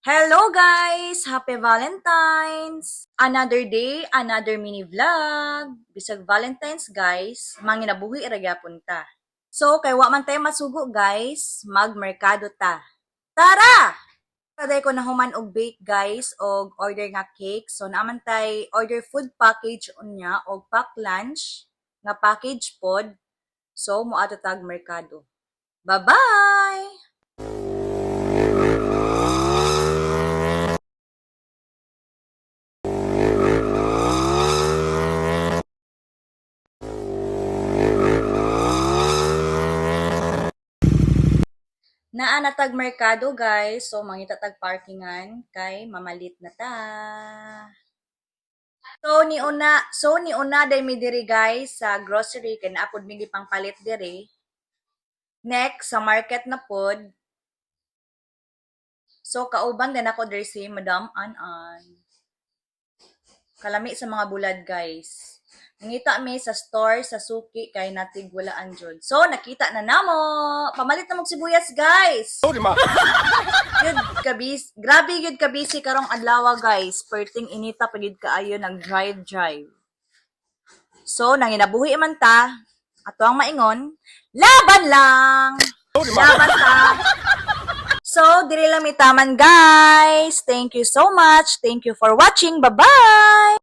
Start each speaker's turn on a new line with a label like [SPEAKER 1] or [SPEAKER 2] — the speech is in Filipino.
[SPEAKER 1] Hello guys! Happy Valentine's! Another day, another mini vlog. Bisag Valentine's guys, manginabuhi ragyapon ta. So, kay wa man tayo masugo guys, magmerkado ta. Tara! Taday ko na human og bake guys, og order nga cake. So, naaman tay order food package unya, og pack lunch, nga package pod. So, muato tag merkado. Bye-bye! Naa na tag merkado guys, so mangita tag parkingan kay mamalit na ta. So ni una day mi diri guys sa grocery kay naapod mi pang palit diri. Next sa market na pod. So kauban din ako diri si Madam An. Kalami sa mga bulad guys. Nangita mi sa store sa suki kay natig walaan jud. So nakita na namo. Pamalit na mog sibuyas guys. Yun grabe yun kabisi karong adlaw guys. Perting inita pagid kaayo nag drive. So nanginabuhi man ta. Ato ang maingon, laban lang. Laban ta. So, diri lang mi taman guys. Thank you so much. Thank you for watching. Bye-bye.